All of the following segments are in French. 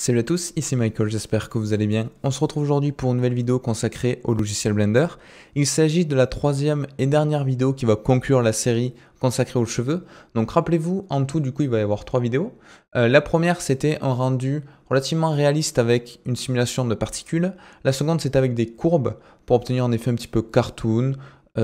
Salut à tous, ici Michael, j'espère que vous allez bien. On se retrouve aujourd'hui pour une nouvelle vidéo consacrée au logiciel Blender. Il s'agit de la troisième et dernière vidéo qui va conclure la série consacrée aux cheveux. Donc rappelez-vous, en tout du coup il va y avoir 3 vidéos. La première c'était un rendu relativement réaliste avec une simulation de particules. La seconde c'était avec des courbes pour obtenir un effet un petit peu cartoon,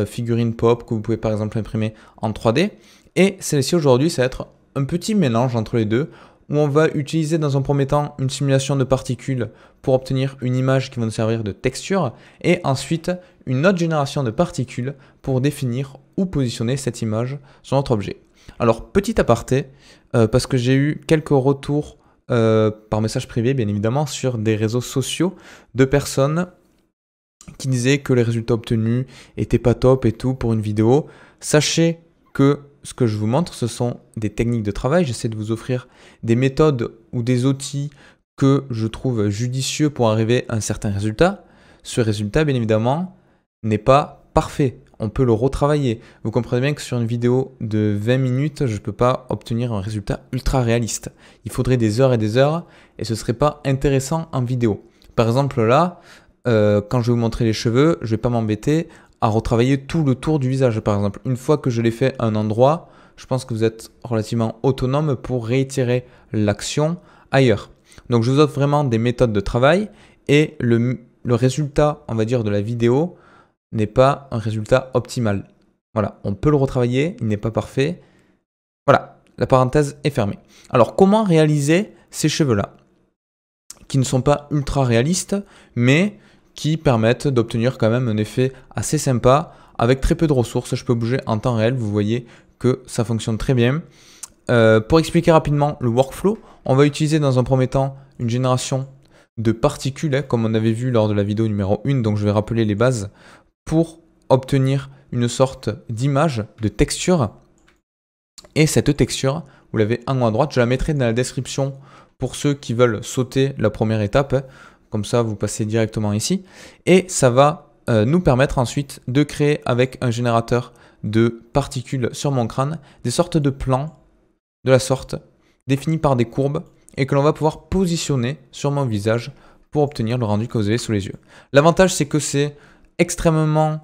figurine pop que vous pouvez par exemple imprimer en 3D. Et celle-ci aujourd'hui ça va être un petit mélange entre les deux, où on va utiliser dans un premier temps une simulation de particules pour obtenir une image qui va nous servir de texture, et ensuite une autre génération de particules pour définir où positionner cette image sur notre objet. Alors petit aparté, parce que j'ai eu quelques retours par message privé bien évidemment sur des réseaux sociaux de personnes qui disaient que les résultats obtenus étaient pas top et tout pour une vidéo. Sachez que ce que je vous montre, ce sont des techniques de travail. J'essaie de vous offrir des méthodes ou des outils que je trouve judicieux pour arriver à un certain résultat. Ce résultat, bien évidemment, n'est pas parfait. On peut le retravailler. Vous comprenez bien que sur une vidéo de 20 minutes, je ne peux pas obtenir un résultat ultra réaliste. Il faudrait des heures et des heures et ce ne serait pas intéressant en vidéo. Par exemple là, quand je vais vous montrer les cheveux, je ne vais pas m'embêter à retravailler tout le tour du visage par exemple. Une fois que je l'ai fait à un endroit, je pense que vous êtes relativement autonome pour réitérer l'action ailleurs. Donc je vous offre vraiment des méthodes de travail et le résultat, on va dire, de la vidéo n'est pas un résultat optimal. Voilà, on peut le retravailler, il n'est pas parfait. Voilà, la parenthèse est fermée. Alors comment réaliser ces cheveux-là qui ne sont pas ultra réalistes, mais qui permettent d'obtenir quand même un effet assez sympa avec très peu de ressources. Je peux bouger en temps réel, vous voyez que ça fonctionne très bien. Pour expliquer rapidement le workflow, on va utiliser dans un premier temps une génération de particules, comme on avait vu lors de la vidéo numéro 1, donc je vais rappeler les bases, pour obtenir une sorte d'image, de texture. Et cette texture, vous l'avez en haut à droite, je la mettrai dans la description pour ceux qui veulent sauter la première étape. Comme ça, vous passez directement ici. Et ça va nous permettre ensuite de créer avec un générateur de particules sur mon crâne des sortes de plans de la sorte définis par des courbes et que l'on va pouvoir positionner sur mon visage pour obtenir le rendu que vous avez sous les yeux. L'avantage, c'est que c'est extrêmement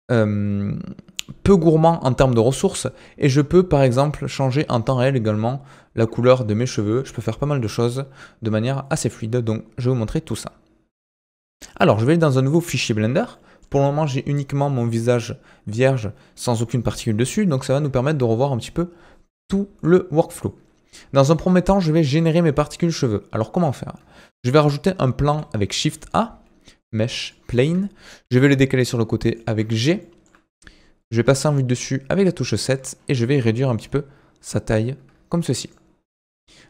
peu gourmand en termes de ressources et je peux par exemple changer en temps réel également la couleur de mes cheveux. Je peux faire pas mal de choses de manière assez fluide, donc je vais vous montrer tout ça. Alors je vais aller dans un nouveau fichier Blender. Pour le moment j'ai uniquement mon visage vierge sans aucune particule dessus, donc ça va nous permettre de revoir un petit peu tout le workflow. Dans un premier temps je vais générer mes particules cheveux. Alors comment faire? Je vais rajouter un plan avec Shift A, Mesh Plane, je vais le décaler sur le côté avec G. Je vais passer en vue dessus avec la touche 7 et je vais réduire un petit peu sa taille comme ceci.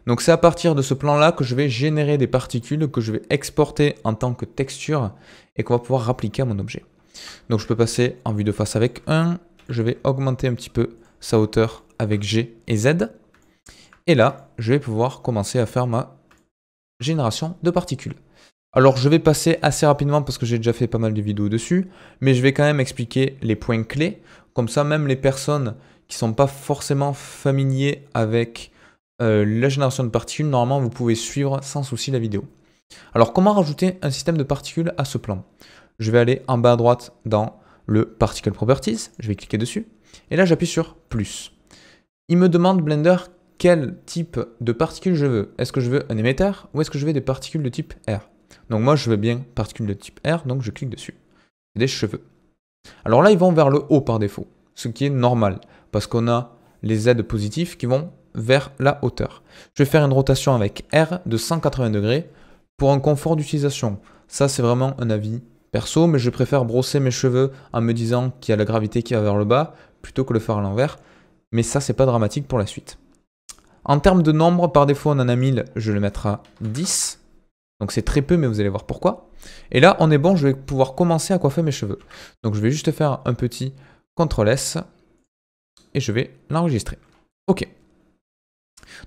Donc c'est à partir de ce plan-là que je vais générer des particules que je vais exporter en tant que texture et qu'on va pouvoir appliquer à mon objet. Donc je peux passer en vue de face avec 1, je vais augmenter un petit peu sa hauteur avec G et Z. Et là, je vais pouvoir commencer à faire ma génération de particules. Alors je vais passer assez rapidement parce que j'ai déjà fait pas mal de vidéos dessus, mais je vais quand même expliquer les points clés. Comme ça, même les personnes qui ne sont pas forcément familiers avec la génération de particules, normalement vous pouvez suivre sans souci la vidéo. Alors comment rajouter un système de particules à ce plan? Je vais aller en bas à droite dans le Particle Properties, je vais cliquer dessus, et là j'appuie sur plus. Il me demande Blender quel type de particules je veux. Est-ce que je veux un émetteur ou est-ce que je veux des particules de type R? Donc moi je veux bien particules de type R, donc je clique dessus. C'est des cheveux. Alors là ils vont vers le haut par défaut, ce qui est normal, parce qu'on a les Z positifs qui vont vers la hauteur. Je vais faire une rotation avec R de 180 degrés pour un confort d'utilisation. Ça c'est vraiment un avis perso, mais je préfère brosser mes cheveux en me disant qu'il y a la gravité qui va vers le bas, plutôt que le faire à l'envers. Mais ça c'est pas dramatique pour la suite. En termes de nombre, par défaut on en a 1000, je le mettrai à 10. Donc c'est très peu, mais vous allez voir pourquoi. Et là, on est bon, je vais pouvoir commencer à coiffer mes cheveux. Donc je vais juste faire un petit CTRL S et je vais l'enregistrer. Ok.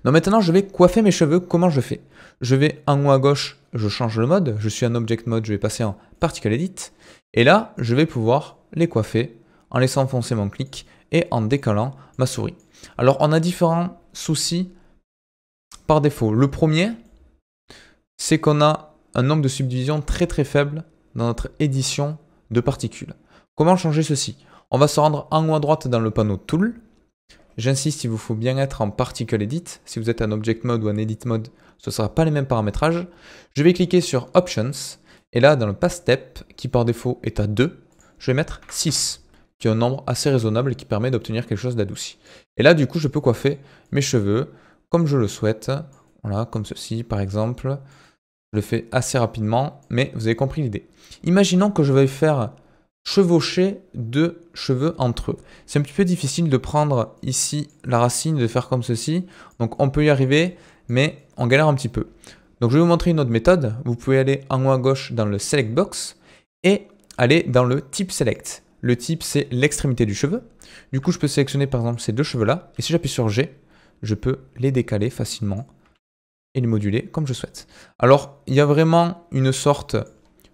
Donc maintenant, je vais coiffer mes cheveux. Comment je fais? Je vais en haut à gauche, je change le mode. Je suis en Object Mode, je vais passer en Particle Edit. Et là, je vais pouvoir les coiffer en laissant foncer mon clic et en décalant ma souris. Alors, on a différents soucis par défaut. Le premier, c'est qu'on a un nombre de subdivisions très très faible dans notre édition de particules. Comment changer ceci? On va se rendre en haut à droite dans le panneau Tool. J'insiste, il vous faut bien être en Particle Edit. Si vous êtes en Object Mode ou en Edit Mode, ce ne sera pas les mêmes paramétrages. Je vais cliquer sur Options. Et là, dans le Path Step, qui par défaut est à 2, je vais mettre 6, qui est un nombre assez raisonnable et qui permet d'obtenir quelque chose d'adouci. Et là, du coup, je peux coiffer mes cheveux comme je le souhaite. Voilà, comme ceci, par exemple. Je le fais assez rapidement, mais vous avez compris l'idée. Imaginons que je vais faire chevaucher deux cheveux entre eux. C'est un petit peu difficile de prendre ici la racine, de faire comme ceci. Donc on peut y arriver, mais on galère un petit peu. Donc je vais vous montrer une autre méthode. Vous pouvez aller en haut à gauche dans le Select Box et aller dans le Type Select. Le type, c'est l'extrémité du cheveu. Du coup, je peux sélectionner par exemple ces deux cheveux-là. Et si j'appuie sur G, je peux les décaler facilement et les moduler comme je souhaite. Alors, il y a vraiment une sorte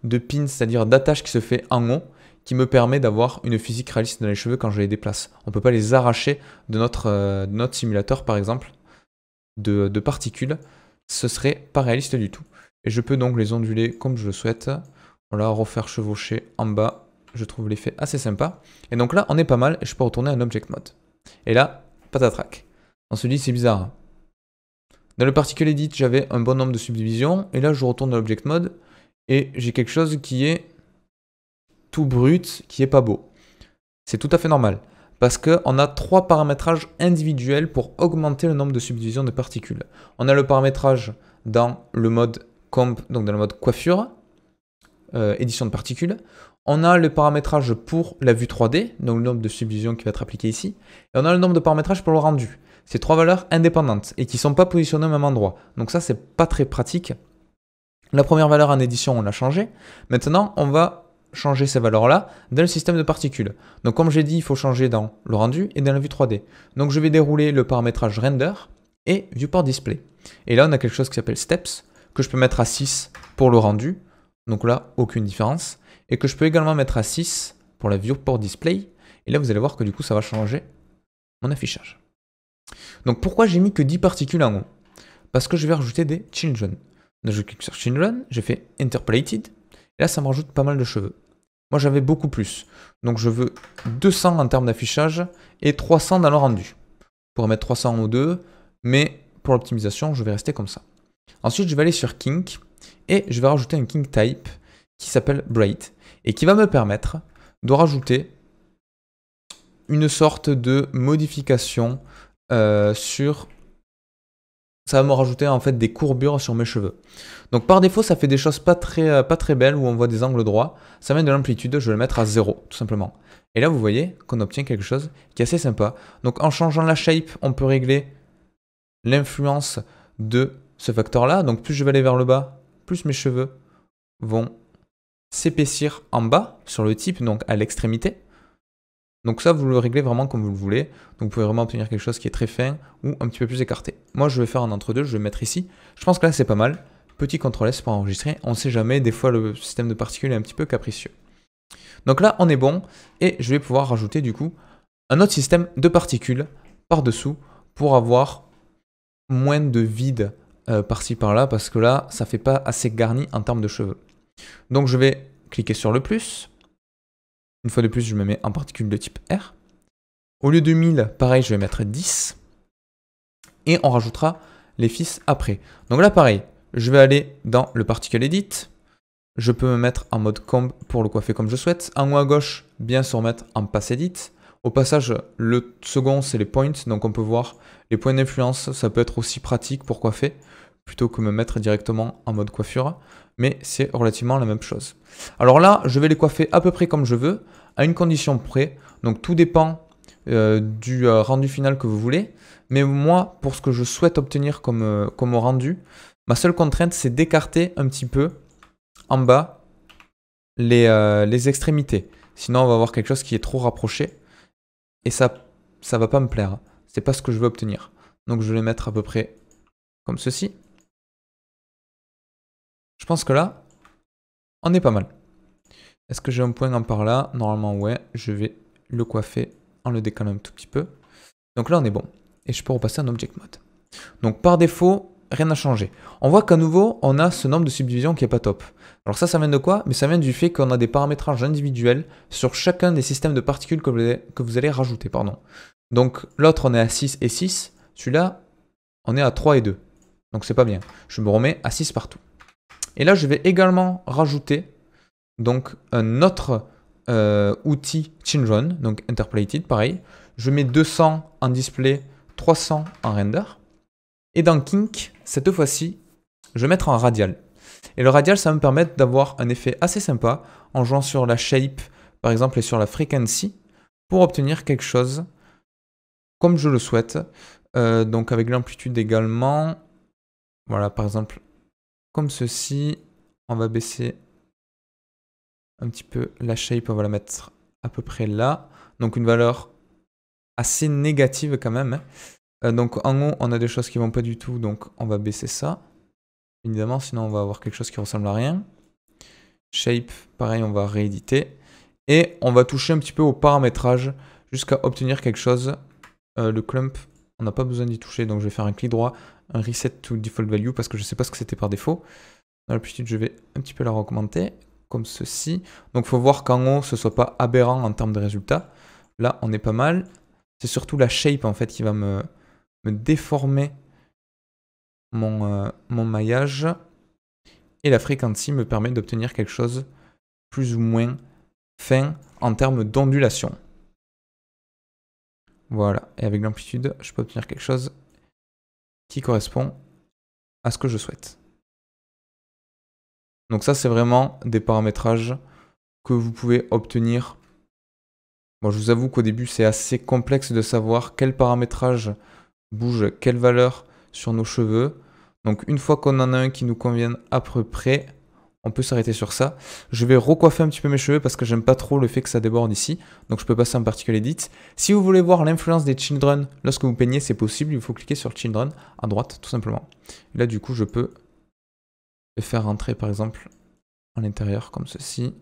de pin, c'est-à-dire d'attache qui se fait en haut, qui me permet d'avoir une physique réaliste dans les cheveux quand je les déplace. On ne peut pas les arracher de notre simulateur, par exemple, de particules. Ce serait pas réaliste du tout. Et je peux donc les onduler comme je le souhaite. Voilà, refaire chevaucher en bas. Je trouve l'effet assez sympa. Et donc là, on est pas mal et je peux retourner en Object Mode. Et là, patatrac. On se dit, c'est bizarre. Dans le Particle Edit, j'avais un bon nombre de subdivisions. Et là, je retourne dans l'Object Mode. Et j'ai quelque chose qui est tout brut, qui est pas beau. C'est tout à fait normal. Parce qu'on a 3 paramétrages individuels pour augmenter le nombre de subdivisions de particules. On a le paramétrage dans le mode comp, donc dans le mode coiffure, édition de particules. On a le paramétrage pour la vue 3D, donc le nombre de subdivisions qui va être appliqué ici. Et on a le nombre de paramétrages pour le rendu. C'est 3 valeurs indépendantes et qui ne sont pas positionnées au même endroit. Donc ça, c'est pas très pratique. La première valeur en édition, on l'a changée. Maintenant, on va changer ces valeurs-là dans le système de particules. Donc comme j'ai dit, il faut changer dans le rendu et dans la vue 3D. Donc je vais dérouler le paramétrage render et viewport display. Et là, on a quelque chose qui s'appelle steps, que je peux mettre à 6 pour le rendu. Donc là, aucune différence. Et que je peux également mettre à 6 pour la viewport display. Et là, vous allez voir que du coup, ça va changer mon affichage. Donc pourquoi j'ai mis que 10 particules en haut? Parce que je vais rajouter des children. Donc je clique sur children, je fais interpolated. Et là, ça me rajoute pas mal de cheveux. Moi, j'avais beaucoup plus. Donc, je veux 200 en termes d'affichage et 300 dans le rendu. Je pourrais mettre 300 en O2, mais pour l'optimisation, je vais rester comme ça. Ensuite, je vais aller sur Kink et je vais rajouter un Kink type qui s'appelle Braid et qui va me permettre de rajouter une sorte de modification sur... Ça va me rajouter en fait des courbures sur mes cheveux. Donc par défaut, ça fait des choses pas très belles où on voit des angles droits. Ça met de l'amplitude, je vais le mettre à 0 tout simplement. Et là, vous voyez qu'on obtient quelque chose qui est assez sympa. Donc en changeant la shape, on peut régler l'influence de ce facteur-là. Donc plus je vais aller vers le bas, plus mes cheveux vont s'épaissir en bas sur le type, donc à l'extrémité. Donc ça, vous le réglez vraiment comme vous le voulez. Donc vous pouvez vraiment obtenir quelque chose qui est très fin ou un petit peu plus écarté. Moi, je vais faire un entre-deux, je vais le mettre ici. Je pense que là, c'est pas mal. Petit CTRL S pour enregistrer. On ne sait jamais, des fois, le système de particules est un petit peu capricieux. Donc là, on est bon. Et je vais pouvoir rajouter du coup un autre système de particules par-dessous pour avoir moins de vide par-ci par-là parce que là, ça ne fait pas assez garni en termes de cheveux. Donc je vais cliquer sur le plus. Une fois de plus, je me mets en particules de type R. Au lieu de 1000, pareil, je vais mettre 10. Et on rajoutera les fils après. Donc là, pareil, je vais aller dans le Particle Edit. Je peux me mettre en mode comb pour le coiffer comme je souhaite. En haut à gauche, bien se remettre en Path Edit. Au passage, le second, c'est les points. Donc on peut voir les points d'influence. Ça peut être aussi pratique pour coiffer, plutôt que me mettre directement en mode coiffure. Mais c'est relativement la même chose. Alors là, je vais les coiffer à peu près comme je veux, à une condition près. Donc tout dépend du rendu final que vous voulez. Mais moi, pour ce que je souhaite obtenir comme rendu, ma seule contrainte, c'est d'écarter un petit peu en bas les extrémités. Sinon, on va avoir quelque chose qui est trop rapproché. Et ça va pas me plaire. C'est pas ce que je veux obtenir. Donc je vais les mettre à peu près comme ceci. Je pense que là, on est pas mal. Est-ce que j'ai un point en par là? Normalement, ouais. Je vais le coiffer en le décalant un tout petit peu. Donc là, on est bon. Et je peux repasser en Object Mode. Donc par défaut, rien n'a changé. On voit qu'à nouveau, on a ce nombre de subdivisions qui est pas top. Alors ça vient de quoi? Mais ça vient du fait qu'on a des paramétrages individuels sur chacun des systèmes de particules que vous allez rajouter. Pardon. Donc l'autre, on est à 6 et 6. Celui-là, on est à 3 et 2. Donc c'est pas bien. Je me remets à 6 partout. Et là, je vais également rajouter donc un autre outil Children, donc Interpolated, pareil. Je mets 200 en display, 300 en render. Et dans Kink, cette fois-ci, je vais mettre en radial. Et le radial, ça va me permettre d'avoir un effet assez sympa en jouant sur la shape, par exemple, et sur la frequency, pour obtenir quelque chose comme je le souhaite. Donc avec l'amplitude également. Voilà, par exemple, comme ceci. On va baisser un petit peu la shape, on va la mettre à peu près là. Donc une valeur assez négative quand même. Donc en haut, on a des choses qui vont pas du tout, donc on va baisser ça. Évidemment, sinon on va avoir quelque chose qui ressemble à rien. Shape, pareil, on va rééditer. Et on va toucher un petit peu au paramétrage jusqu'à obtenir quelque chose. Le clump, on n'a pas besoin d'y toucher, donc je vais faire un clic droit, un reset to default value parce que je ne sais pas ce que c'était par défaut. Dans l'amplitude, je vais un petit peu la augmenter, comme ceci. Donc il faut voir qu'en haut, ce ne soit pas aberrant en termes de résultats. Là, on est pas mal. C'est surtout la shape en fait qui va me déformer mon maillage. Et la frequency me permet d'obtenir quelque chose plus ou moins fin en termes d'ondulation. Voilà, et avec l'amplitude, je peux obtenir quelque chose qui correspond à ce que je souhaite. Donc ça, c'est vraiment des paramétrages que vous pouvez obtenir. Bon, je vous avoue qu'au début, c'est assez complexe de savoir quel paramétrage bouge quelle valeur sur nos cheveux. Donc une fois qu'on en a un qui nous convienne à peu près, on peut s'arrêter sur ça. Je vais recoiffer un petit peu mes cheveux parce que j'aime pas trop le fait que ça déborde ici. Donc je peux passer en Particle Edit. Si vous voulez voir l'influence des Children lorsque vous peignez, c'est possible. Il faut cliquer sur Children à droite, tout simplement. Et là, du coup, je peux le faire rentrer, par exemple, à l'intérieur, comme ceci.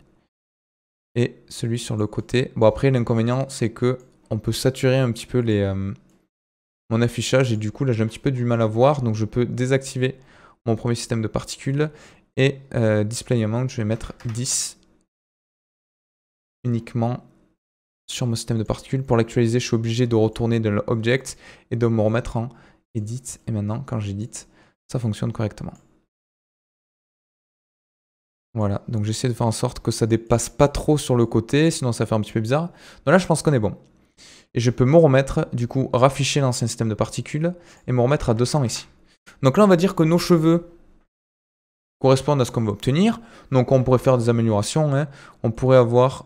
Et celui sur le côté. Bon, après, l'inconvénient, c'est que on peut saturer un petit peu mon affichage. Et du coup, là, j'ai un petit peu du mal à voir. Donc, je peux désactiver mon premier système de particules. Et Display Amount, je vais mettre 10 uniquement sur mon système de particules. Pour l'actualiser, je suis obligé de retourner dans l'Object et de me remettre en Edit. Et maintenant, quand j'édite, ça fonctionne correctement. Voilà, donc j'essaie de faire en sorte que ça dépasse pas trop sur le côté, sinon ça fait un petit peu bizarre. Donc là, je pense qu'on est bon. Et je peux me remettre, du coup, rafficher l'ancien système de particules et me remettre à 200 ici. Donc là, on va dire que nos cheveux correspondent à ce qu'on veut obtenir. Donc on pourrait faire des améliorations. Hein. On pourrait avoir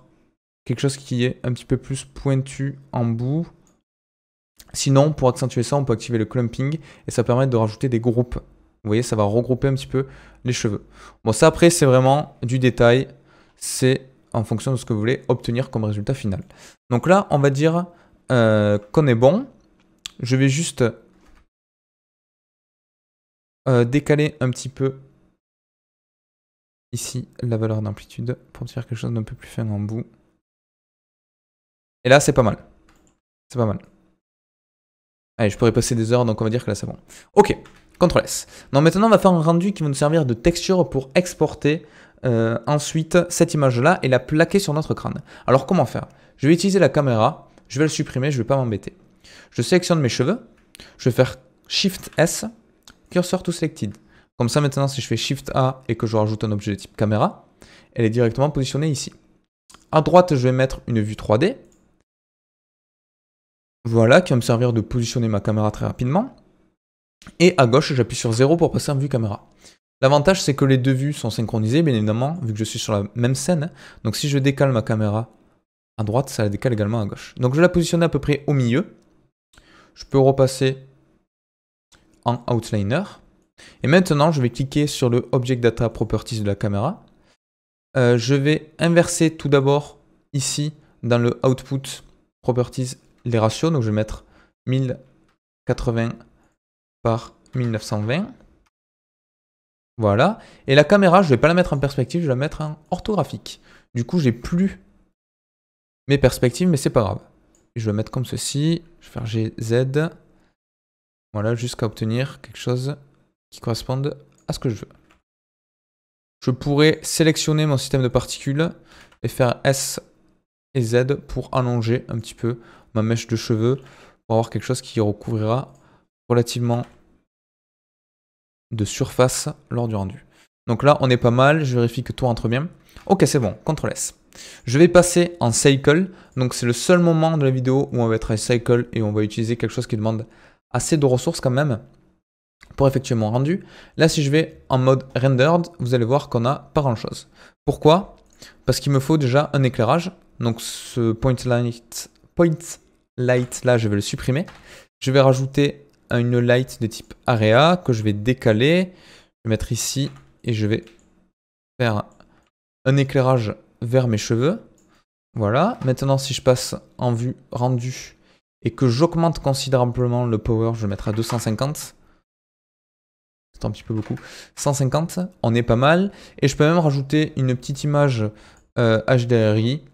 quelque chose qui est un petit peu plus pointu en bout. Sinon, pour accentuer ça, on peut activer le clumping et ça permet de rajouter des groupes. Vous voyez, ça va regrouper un petit peu les cheveux. Bon, ça après, c'est vraiment du détail. C'est en fonction de ce que vous voulez obtenir comme résultat final. Donc là, on va dire qu'on est bon. Je vais juste décaler un petit peu ici la valeur d'amplitude pour faire quelque chose d'un peu plus fin en bout. Et là, c'est pas mal. C'est pas mal. Allez, je pourrais passer des heures, donc on va dire que là, c'est bon. Ok. CTRL S. Donc maintenant, on va faire un rendu qui va nous servir de texture pour exporter ensuite cette image-là et la plaquer sur notre crâne. Alors comment faire? Je vais utiliser la caméra, je vais le supprimer, je ne vais pas m'embêter. Je sélectionne mes cheveux, je vais faire Shift S, Cursor to Selected. Comme ça maintenant, si je fais Shift A et que je rajoute un objet de type caméra, elle est directement positionnée ici. À droite, je vais mettre une vue 3D. Voilà, qui va me servir de positionner ma caméra très rapidement. Et à gauche, j'appuie sur 0 pour passer en vue caméra. L'avantage, c'est que les deux vues sont synchronisées, bien évidemment, vu que je suis sur la même scène. Donc si je décale ma caméra à droite, ça la décale également à gauche. Donc je vais la positionner à peu près au milieu. Je peux repasser en outliner. Et maintenant, je vais cliquer sur le Object Data Properties de la caméra. Je vais inverser tout d'abord ici, dans le Output Properties, les ratios. Donc je vais mettre 1080 par 1920. Voilà. Et la caméra, je ne vais pas la mettre en perspective, je vais la mettre en orthographique. Du coup, j'ai plus mes perspectives, mais c'est pas grave. Je vais mettre comme ceci. Je vais faire GZ. Voilà, jusqu'à obtenir quelque chose qui correspondent à ce que je veux. Je pourrais sélectionner mon système de particules et faire S et Z pour allonger un petit peu ma mèche de cheveux pour avoir quelque chose qui recouvrira relativement de surface lors du rendu. Donc là, on est pas mal. Je vérifie que tout rentre bien. Ok, c'est bon. CTRL S. Je vais passer en Cycle. Donc c'est le seul moment de la vidéo où on va être en Cycle et on va utiliser quelque chose qui demande assez de ressources quand même pour effectuer mon rendu. Là, si je vais en mode Rendered, vous allez voir qu'on n'a pas grand-chose. Pourquoi? Parce qu'il me faut déjà un éclairage. Donc ce point light là, je vais le supprimer. Je vais rajouter une light de type Area que je vais décaler. Je vais mettre ici et je vais faire un éclairage vers mes cheveux. Voilà. Maintenant, si je passe en vue rendu et que j'augmente considérablement le power, je vais mettre à 250. C'est un petit peu beaucoup. 150, on est pas mal. Et je peux même rajouter une petite image HDRI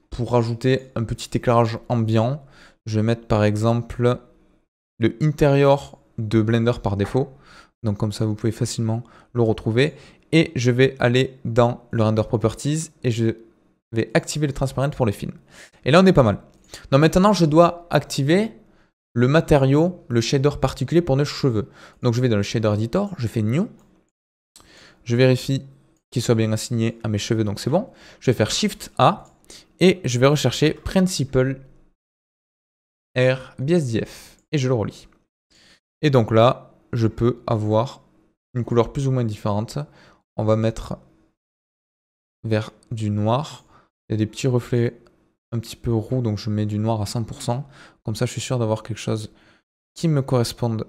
pour rajouter un petit éclairage ambiant. Je vais mettre par exemple le intérieur de Blender par défaut. Donc comme ça, vous pouvez facilement le retrouver. Et je vais aller dans le Render Properties et je vais activer le Transparent pour les films. Et là, on est pas mal. Donc maintenant, je dois activer le matériau, le shader particulier pour nos cheveux. Donc je vais dans le Shader Editor, je fais New. Je vérifie qu'il soit bien assigné à mes cheveux, donc c'est bon. Je vais faire Shift A et je vais rechercher Principal Air BSDF et je le relis. Et donc là, je peux avoir une couleur plus ou moins différente. On va mettre vers du noir. Il y a des petits reflets un petit peu roux, donc je mets du noir à 100%. Comme ça, je suis sûr d'avoir quelque chose qui me corresponde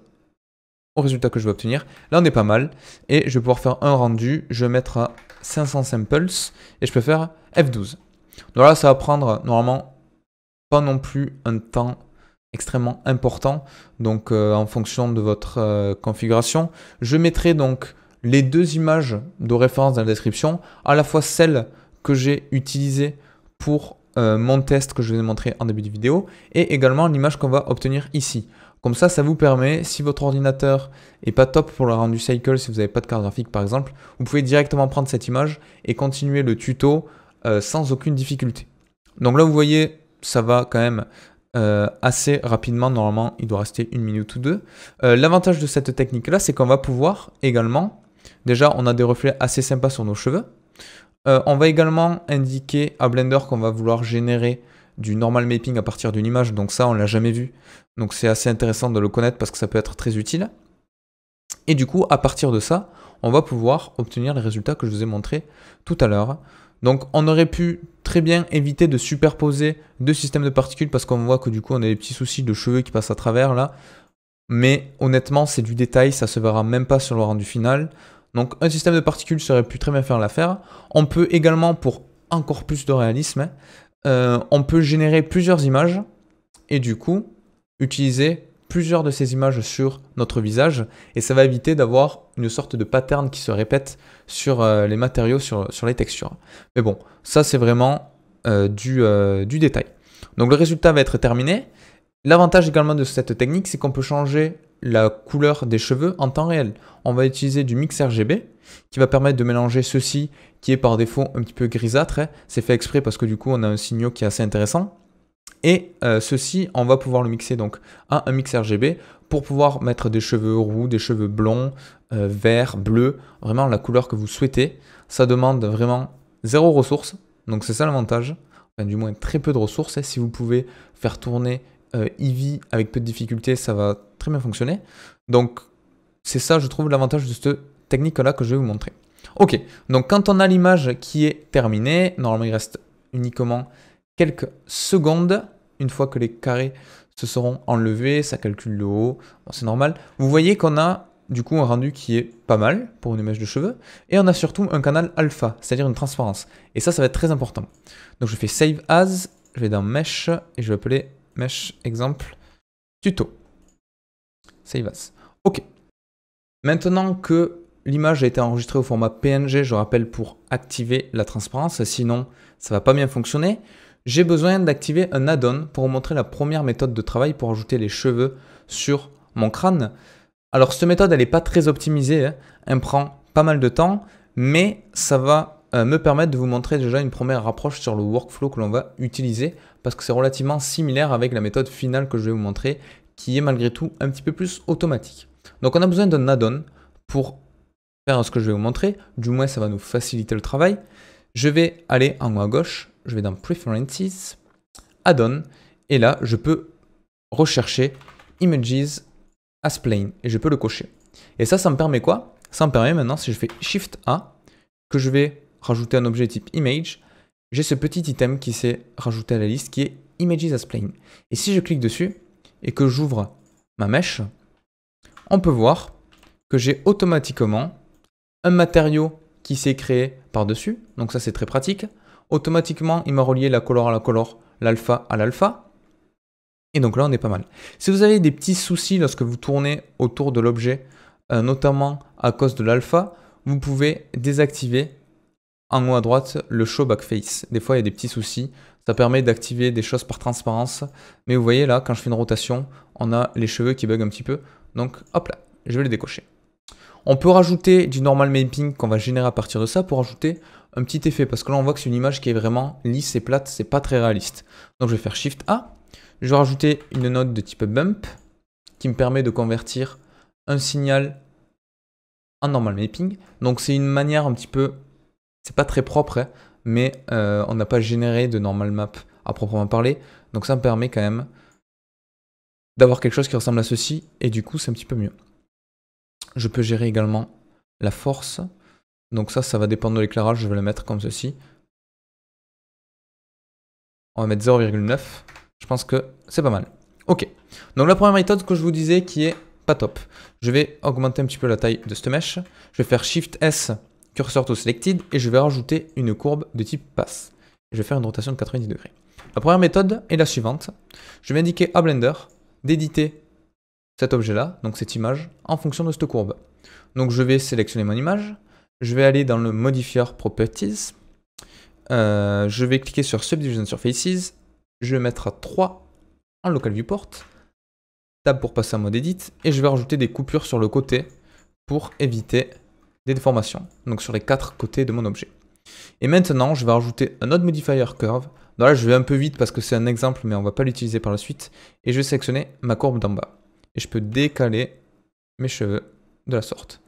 au résultat que je vais obtenir. Là, on est pas mal. Et je vais pouvoir faire un rendu. Je vais mettre à 500 samples et je peux faire F12. Donc là, ça va prendre normalement pas non plus un temps extrêmement important. Donc, en fonction de votre configuration, je mettrai donc les deux images de référence dans la description, à la fois celle que j'ai utilisée pour mon test que je vous ai montré en début de vidéo et également l'image qu'on va obtenir ici. Comme ça, ça vous permet, si votre ordinateur n'est pas top pour le rendu cycle, si vous n'avez pas de carte graphique par exemple, vous pouvez directement prendre cette image et continuer le tuto sans aucune difficulté. Donc là, vous voyez, ça va quand même assez rapidement. Normalement, il doit rester une minute ou deux. L'avantage de cette technique-là, c'est qu'on va pouvoir également, déjà, on a des reflets assez sympas sur nos cheveux. On va également indiquer à Blender qu'on va vouloir générer du normal mapping à partir d'une image. Donc ça, on ne l'a jamais vu. Donc c'est assez intéressant de le connaître parce que ça peut être très utile. Et du coup, à partir de ça, on va pouvoir obtenir les résultats que je vous ai montrés tout à l'heure. Donc on aurait pu très bien éviter de superposer deux systèmes de particules parce qu'on voit que du coup, on a des petits soucis de cheveux qui passent à travers là. Mais honnêtement, c'est du détail, ça se verra même pas sur le rendu final. Donc un système de particules serait pu très bien faire l'affaire. On peut également, pour encore plus de réalisme, on peut générer plusieurs images et du coup utiliser plusieurs de ces images sur notre visage et ça va éviter d'avoir une sorte de pattern qui se répète sur les matériaux, sur les textures. Mais bon, ça c'est vraiment du détail. Donc le résultat va être terminé. L'avantage également de cette technique, c'est qu'on peut changer la couleur des cheveux en temps réel. On va utiliser du mix RGB qui va permettre de mélanger ceci qui est par défaut un petit peu grisâtre. C'est fait exprès parce que du coup on a un signal qui est assez intéressant. Et ceci, on va pouvoir le mixer donc à un mix RGB pour pouvoir mettre des cheveux roux, des cheveux blonds, verts, bleus, vraiment la couleur que vous souhaitez. Ça demande vraiment zéro ressources, donc c'est ça l'avantage. Enfin, du moins très peu de ressources. Si vous pouvez faire tourner Eevee avec peu de difficulté, ça va très bien fonctionner. Donc c'est ça, je trouve, l'avantage de cette technique-là que je vais vous montrer. Ok, donc quand on a l'image qui est terminée, normalement il reste uniquement quelques secondes. Une fois que les carrés se seront enlevés, ça calcule le haut, bon, c'est normal. Vous voyez qu'on a du coup un rendu qui est pas mal pour une mèche de cheveux. Et on a surtout un canal alpha, c'est-à-dire une transparence. Et ça va être très important. Donc je fais Save As, je vais dans Mesh et je vais appeler Mesh exemple tuto. Save As. Ok. Maintenant que l'image a été enregistrée au format PNG, je rappelle pour activer la transparence, sinon ça va pas bien fonctionner. J'ai besoin d'activer un add-on pour vous montrer la première méthode de travail pour ajouter les cheveux sur mon crâne. Alors cette méthode, elle n'est pas très optimisée, hein. Elle me prend pas mal de temps, mais ça va me permettre de vous montrer déjà une première approche sur le workflow que l'on va utiliser, parce que c'est relativement similaire avec la méthode finale que je vais vous montrer, qui est malgré tout un petit peu plus automatique. Donc on a besoin d'un add-on pour faire ce que je vais vous montrer, du moins ça va nous faciliter le travail. Je vais aller en haut à gauche, je vais dans Preferences, Add-on, et là je peux rechercher Images as Plane, et je peux le cocher. Et ça me permet quoi? Ça me permet maintenant, si je fais Shift A, que je vais rajouter un objet type Image, j'ai ce petit item qui s'est rajouté à la liste qui est Images as Plane. Et si je clique dessus et que j'ouvre ma mèche, on peut voir que j'ai automatiquement un matériau qui s'est créé par-dessus. Donc ça, c'est très pratique. Automatiquement, il m'a relié la color à la color, l'alpha à l'alpha. Et donc là, on est pas mal. Si vous avez des petits soucis lorsque vous tournez autour de l'objet, notamment à cause de l'alpha, vous pouvez désactiver en haut à droite le Show Backface. Des fois, il y a des petits soucis. Ça permet d'activer des choses par transparence. Mais vous voyez là, quand je fais une rotation, on a les cheveux qui bug un petit peu. Donc hop là, je vais les décocher. On peut rajouter du normal mapping qu'on va générer à partir de ça pour ajouter un petit effet. Parce que là, on voit que c'est une image qui est vraiment lisse et plate. C'est pas très réaliste. Donc je vais faire Shift A. Je vais rajouter une note de type bump qui me permet de convertir un signal en normal mapping. Donc c'est une manière un petit peu... C'est pas très propre, hein, mais on n'a pas généré de normal map à proprement parler. Donc ça me permet quand même d'avoir quelque chose qui ressemble à ceci. Et du coup, c'est un petit peu mieux. Je peux gérer également la force. Donc ça va dépendre de l'éclairage. Je vais le mettre comme ceci. On va mettre 0,9. Je pense que c'est pas mal. Ok. Donc la première méthode que je vous disais qui est pas top. Je vais augmenter un petit peu la taille de cette mèche. Je vais faire Shift S, Cursor to Selected, et je vais rajouter une courbe de type Pass. Je vais faire une rotation de 90 degrés. La première méthode est la suivante. Je vais indiquer à Blender d'éditer cet objet-là, donc cette image, en fonction de cette courbe. Donc je vais sélectionner mon image. Je vais aller dans le Modifier Properties. Je vais cliquer sur Subdivision Surfaces. Je vais mettre à 3 en Local Viewport. Tab pour passer en mode Edit. Et je vais rajouter des coupures sur le côté pour éviter des déformations. Donc sur les 4 côtés de mon objet. Et maintenant, je vais rajouter un autre modifier curve. Donc là, je vais un peu vite parce que c'est un exemple, mais on ne va pas l'utiliser par la suite. Et je vais sélectionner ma courbe d'en bas. Et je peux décaler mes cheveux de la sorte.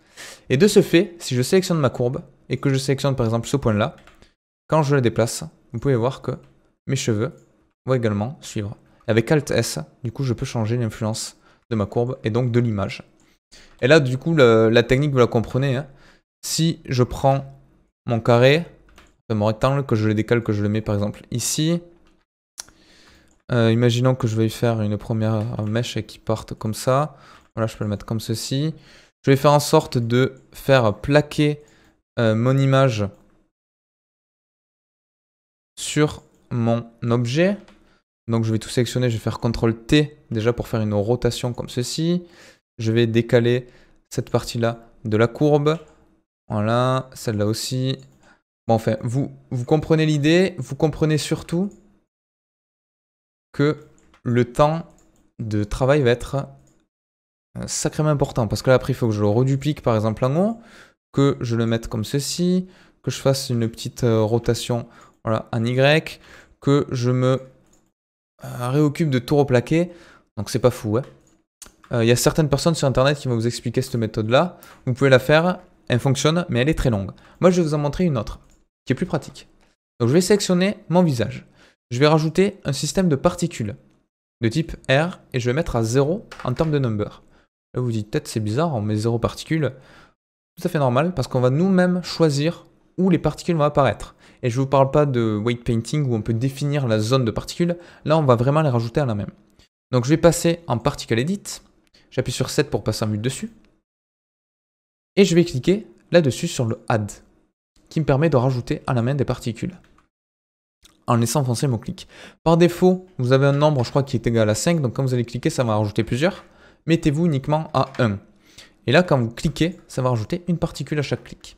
Et de ce fait, si je sélectionne ma courbe et que je sélectionne par exemple ce point-là, quand je le déplace, vous pouvez voir que mes cheveux vont également suivre. Avec Alt S, du coup, je peux changer l'influence de ma courbe et donc de l'image. Et là, du coup, la technique, vous la comprenez, hein. Si je prends mon carré, mon rectangle, que je le décale, que je le mets par exemple ici, imaginons que je vais faire une première mèche qui parte comme ça. Voilà, je peux le mettre comme ceci. Je vais faire en sorte de faire plaquer mon image sur mon objet. Donc je vais tout sélectionner, je vais faire CTRL-T déjà pour faire une rotation comme ceci. Je vais décaler cette partie-là de la courbe. Voilà, celle-là aussi. Bon, enfin, vous comprenez l'idée. Vous comprenez surtout que le temps de travail va être sacrément important. Parce que là, après, il faut que je le reduplique, par exemple, en haut. Que je le mette comme ceci. Que je fasse une petite rotation, voilà, en Y. Que je me réoccupe de tout replaquer. Donc, c'est pas fou, hein. Y a certaines personnes sur Internet qui vont vous expliquer cette méthode-là. Vous pouvez la faire. Elle fonctionne, mais elle est très longue. Moi, je vais vous en montrer une autre, qui est plus pratique. Donc, je vais sélectionner mon visage. Je vais rajouter un système de particules de type R, et je vais mettre à 0 en termes de number. Là, vous vous dites, peut-être c'est bizarre, on met 0 particules. Tout à fait normal, parce qu'on va nous-mêmes choisir où les particules vont apparaître. Et je ne vous parle pas de weight painting, où on peut définir la zone de particules. Là, on va vraiment les rajouter à la même. Donc, je vais passer en Particle Edit. J'appuie sur 7 pour passer en vue dessus. Et je vais cliquer là-dessus sur le Add, qui me permet de rajouter à la main des particules, en laissant foncer mon clic. Par défaut, vous avez un nombre, je crois, qui est égal à 5, donc quand vous allez cliquer, ça va rajouter plusieurs. Mettez-vous uniquement à 1. Et là, quand vous cliquez, ça va rajouter une particule à chaque clic.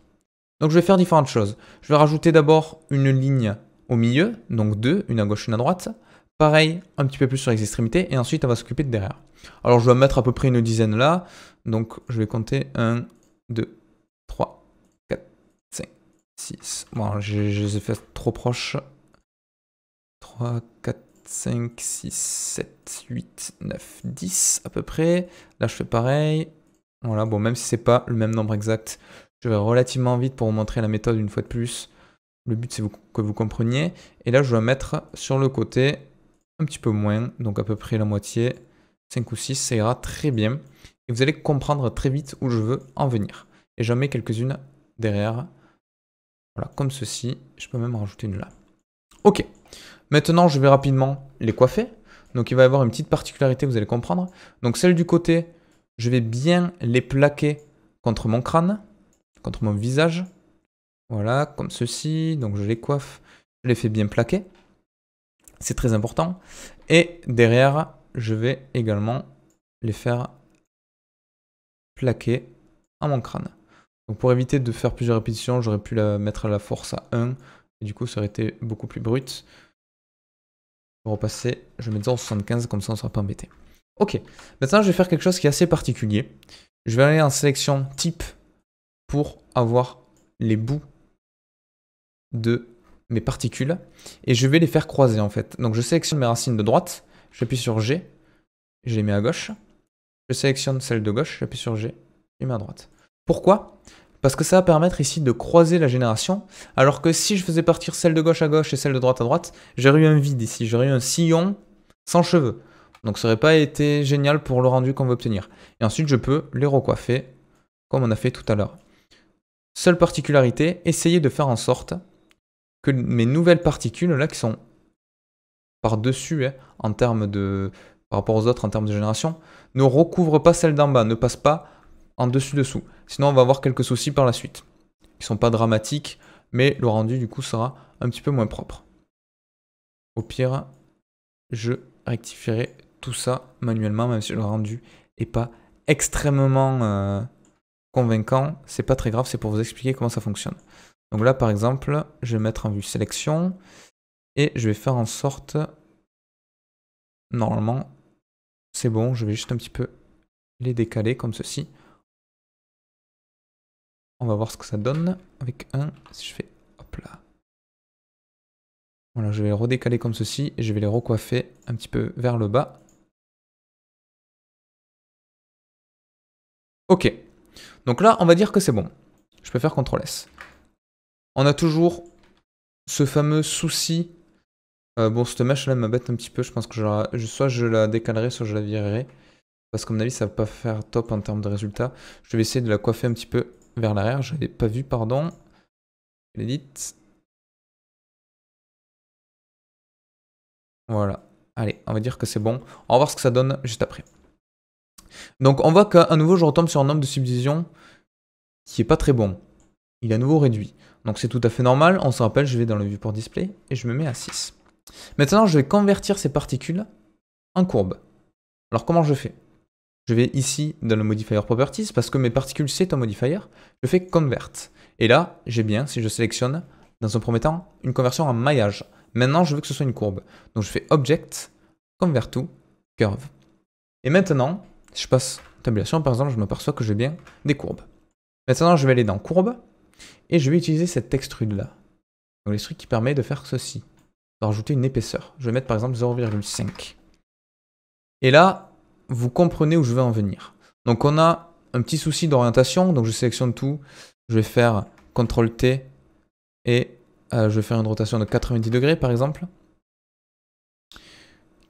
Donc je vais faire différentes choses. Je vais rajouter d'abord une ligne au milieu, donc 2, une à gauche, une à droite. Pareil, un petit peu plus sur les extrémités. Et ensuite, on va s'occuper de derrière. Alors, je vais mettre à peu près une dizaine là. Donc, je vais compter 1, 2, 3, 4, 5, 6. Bon, je les ai fait trop proches. 3, 4, 5, 6, 7, 8, 9, 10 à peu près. Là, je fais pareil. Voilà, bon, même si c'est pas le même nombre exact, je vais relativement vite pour vous montrer la méthode une fois de plus. Le but, c'est que vous compreniez. Et là, je vais mettre sur le côté un petit peu moins, donc à peu près la moitié, 5 ou 6, ça ira très bien. Et vous allez comprendre très vite où je veux en venir. Et j'en mets quelques-unes derrière. Voilà, comme ceci. Je peux même en rajouter une là. Ok. Maintenant, je vais rapidement les coiffer. Donc, il va y avoir une petite particularité, vous allez comprendre. Donc, celle du côté, je vais bien les plaquer contre mon crâne, contre mon visage. Voilà, comme ceci. Donc, je les coiffe. Je les fais bien plaquer. C'est très important. Et derrière, je vais également les faire plaquer à mon crâne. Donc, pour éviter de faire plusieurs répétitions, j'aurais pu la mettre à la force à 1. Et du coup, ça aurait été beaucoup plus brut. Repasser, je vais mettre 0,75, comme ça on ne sera pas embêté. Ok, maintenant je vais faire quelque chose qui est assez particulier. Je vais aller en sélection type pour avoir les bouts de mes particules et je vais les faire croiser en fait. Donc je sélectionne mes racines de droite, j'appuie sur G, je les mets à gauche. Je sélectionne celle de gauche, j'appuie sur G, je les mets à droite. Pourquoi ? Parce que ça va permettre ici de croiser la génération, alors que si je faisais partir celle de gauche à gauche et celle de droite à droite, j'aurais eu un vide ici, j'aurais eu un sillon sans cheveux. Donc ça n'aurait pas été génial pour le rendu qu'on veut obtenir. Et ensuite, je peux les recoiffer, comme on a fait tout à l'heure. Seule particularité, essayez de faire en sorte que mes nouvelles particules, là, qui sont par-dessus, en termes de, par rapport aux autres en termes de génération, ne recouvrent pas celles d'en bas, ne passent pas en dessus-dessous. Sinon, on va avoir quelques soucis par la suite. Ils ne sont pas dramatiques, mais le rendu, du coup, sera un petit peu moins propre. Au pire, je rectifierai tout ça manuellement, même si le rendu n'est pas extrêmement convaincant. C'est pas très grave, c'est pour vous expliquer comment ça fonctionne. Donc là, par exemple, je vais mettre en vue sélection et je vais faire en sorte... Normalement, c'est bon, je vais juste un petit peu les décaler comme ceci. On va voir ce que ça donne avec un. Si je fais hop là. Voilà, je vais les redécaler comme ceci et je vais les recoiffer un petit peu vers le bas. Ok. Donc là, on va dire que c'est bon. Je peux faire CTRL S. On a toujours ce fameux souci. Bon, cette mèche là m'embête un petit peu. Je pense que soit je la décalerai, soit je la virerai. Parce qu'à mon avis, ça va pas faire top en termes de résultats. Je vais essayer de la coiffer un petit peu vers l'arrière. Je n'avais pas vu, pardon. Je l'édite. Voilà. Allez, on va dire que c'est bon. On va voir ce que ça donne juste après. Donc on voit qu'à nouveau, je retombe sur un nombre de subdivision qui est pas très bon. Il est à nouveau réduit. Donc c'est tout à fait normal. On se rappelle, je vais dans le viewport display et je me mets à 6. Maintenant, je vais convertir ces particules en courbes. Alors comment je fais ? Je vais ici dans le modifier properties parce que mes particules c'est un modifier. Je fais convert. Et là, j'ai bien, si je sélectionne, dans un premier temps, une conversion en maillage. Maintenant, je veux que ce soit une courbe. Donc je fais Object, Convert to, Curve. Et maintenant, si je passe tabulation, par exemple, je m'aperçois que j'ai bien des courbes. Maintenant, je vais aller dans Courbe et je vais utiliser cette extrude là. Donc l'extrude qui permet de faire ceci, de rajouter une épaisseur. Je vais mettre par exemple 0,5. Et là, vous comprenez où je veux en venir. Donc on a un petit souci d'orientation, donc je sélectionne tout. Je vais faire CTRL-T et je vais faire une rotation de 90 degrés par exemple,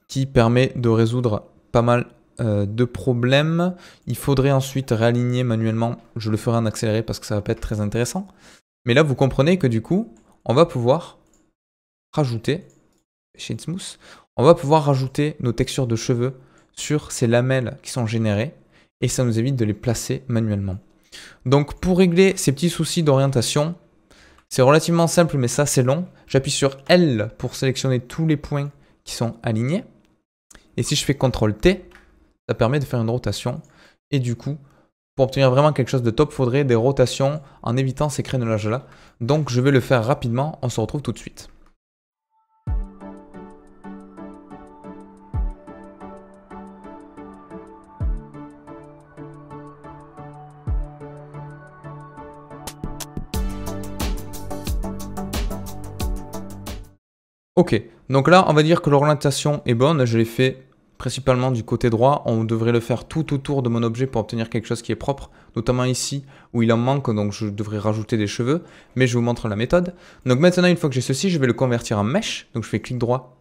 qui permet de résoudre pas mal de problèmes. Il faudrait ensuite réaligner manuellement. Je le ferai en accéléré parce que ça va pas être très intéressant. Mais là, vous comprenez que du coup, on va pouvoir rajouter, Shade Smooth, on va pouvoir rajouter nos textures de cheveux sur ces lamelles qui sont générées et ça nous évite de les placer manuellement. Donc pour régler ces petits soucis d'orientation, c'est relativement simple mais ça c'est long. J'appuie sur L pour sélectionner tous les points qui sont alignés. Et si je fais CTRL-T, ça permet de faire une rotation. Et du coup, pour obtenir vraiment quelque chose de top, il faudrait des rotations en évitant ces crénelages-là. Donc je vais le faire rapidement, on se retrouve tout de suite. Ok, donc là, on va dire que l'orientation est bonne. Je l'ai fait principalement du côté droit. On devrait le faire tout autour de mon objet pour obtenir quelque chose qui est propre, notamment ici où il en manque, donc je devrais rajouter des cheveux, mais je vous montre la méthode. Donc maintenant, une fois que j'ai ceci, je vais le convertir en mesh. Donc je fais clic droit,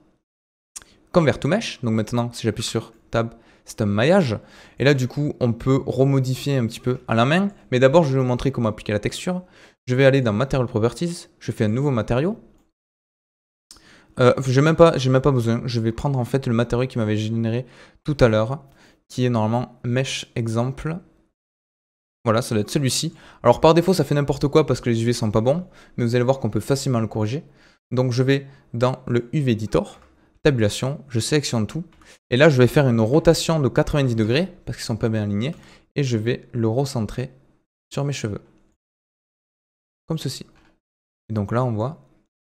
convert to mesh. Donc maintenant, si j'appuie sur Tab, c'est un maillage. Et là, du coup, on peut remodifier un petit peu à la main. Mais d'abord, je vais vous montrer comment appliquer la texture. Je vais aller dans Material Properties. Je fais un nouveau matériau. J'ai même pas besoin. Je vais prendre en fait le matériau qui m'avait généré tout à l'heure, qui est normalement Mesh Exemple. Voilà, ça doit être celui-ci. Alors par défaut, ça fait n'importe quoi parce que les UV sont pas bons, mais vous allez voir qu'on peut facilement le corriger. Donc je vais dans le UV Editor, tabulation, je sélectionne tout. Et là, je vais faire une rotation de 90 degrés parce qu'ils sont pas bien alignés. Et je vais le recentrer sur mes cheveux. Comme ceci. Et donc là, on voit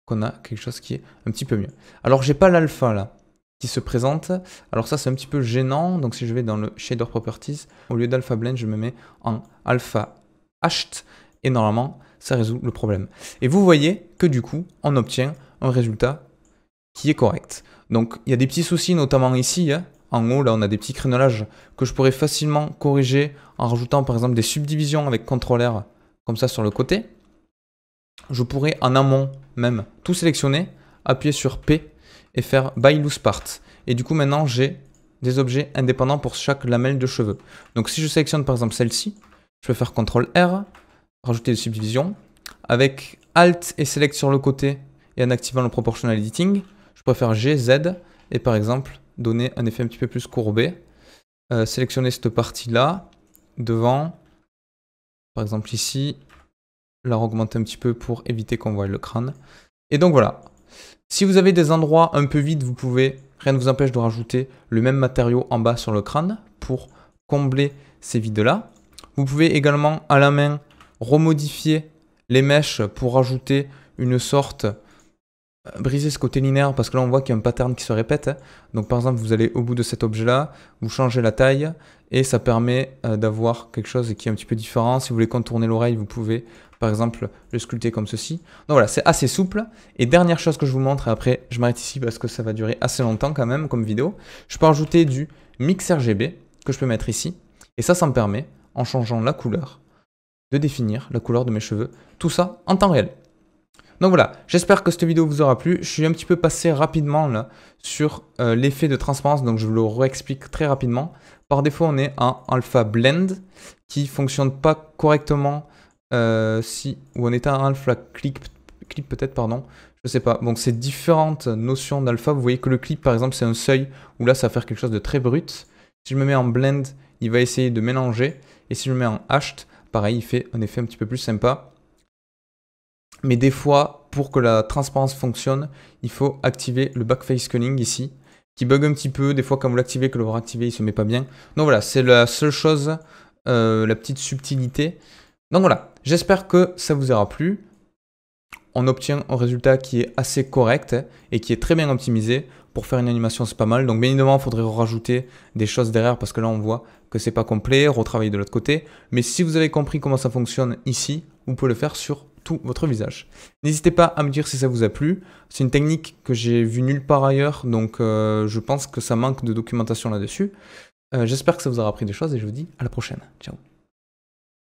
qu'on a quelque chose qui est un petit peu mieux. Alors, j'ai pas l'alpha là qui se présente. Alors ça, c'est un petit peu gênant. Donc si je vais dans le Shader Properties, au lieu d'Alpha Blend, je me mets en Alpha Hashed. Et normalement, ça résout le problème. Et vous voyez que du coup, on obtient un résultat qui est correct. Donc il y a des petits soucis, notamment ici. Hein. En haut, là, on a des petits crénelages que je pourrais facilement corriger en rajoutant par exemple des subdivisions avec CTRL R, comme ça sur le côté. Je pourrais en amont même tout sélectionner, appuyer sur P et faire By Loose Part. Et du coup maintenant j'ai des objets indépendants pour chaque lamelle de cheveux. Donc si je sélectionne par exemple celle-ci, je peux faire CTRL R, rajouter des subdivisions. Avec Alt et Select sur le côté et en activant le Proportional Editing, je peux faire G, Z et par exemple donner un effet un petit peu plus courbé. Sélectionner cette partie-là, devant, par exemple ici, la augmenter un petit peu pour éviter qu'on voie le crâne. Et donc voilà. Si vous avez des endroits un peu vides, vous pouvez, rien ne vous empêche de rajouter le même matériau en bas sur le crâne pour combler ces vides-là. Vous pouvez également à la main remodifier les mèches pour rajouter une sorte, briser ce côté linéaire parce que là on voit qu'il y a un pattern qui se répète. Donc par exemple vous allez au bout de cet objet-là, vous changez la taille et ça permet d'avoir quelque chose qui est un petit peu différent. Si vous voulez contourner l'oreille, vous pouvez par exemple le sculpter comme ceci. Donc voilà, c'est assez souple. Et dernière chose que je vous montre, et après je m'arrête ici parce que ça va durer assez longtemps quand même comme vidéo. Je peux rajouter du mix RGB que je peux mettre ici. Et ça me permet, en changeant la couleur, de définir la couleur de mes cheveux. Tout ça en temps réel. Donc voilà, j'espère que cette vidéo vous aura plu. Je suis un petit peu passé rapidement là sur l'effet de transparence, donc je vous le réexplique très rapidement. Par défaut, on est en Alpha Blend qui ne fonctionne pas correctement ou on était en Alpha Clip peut-être, pardon. Je sais pas. Donc c'est différentes notions d'alpha. Vous voyez que le clip, par exemple, c'est un seuil où là, ça va faire quelque chose de très brut. Si je me mets en blend, il va essayer de mélanger. Et si je me mets en hashed, pareil, il fait un effet un petit peu plus sympa. Mais des fois, pour que la transparence fonctionne, il faut activer le backface culling ici, qui bug un petit peu. Des fois, quand vous l'activez, que le réactivez, il se met pas bien. Donc voilà, c'est la seule chose, la petite subtilité. Donc voilà, j'espère que ça vous aura plu. On obtient un résultat qui est assez correct et qui est très bien optimisé. Pour faire une animation, c'est pas mal. Donc bien évidemment, il faudrait rajouter des choses derrière parce que là, on voit que c'est pas complet, retravailler de l'autre côté. Mais si vous avez compris comment ça fonctionne ici, vous pouvez le faire sur tout votre visage. N'hésitez pas à me dire si ça vous a plu. C'est une technique que j'ai vue nulle part ailleurs, donc je pense que ça manque de documentation là-dessus. J'espère que ça vous aura appris des choses et je vous dis à la prochaine. Ciao.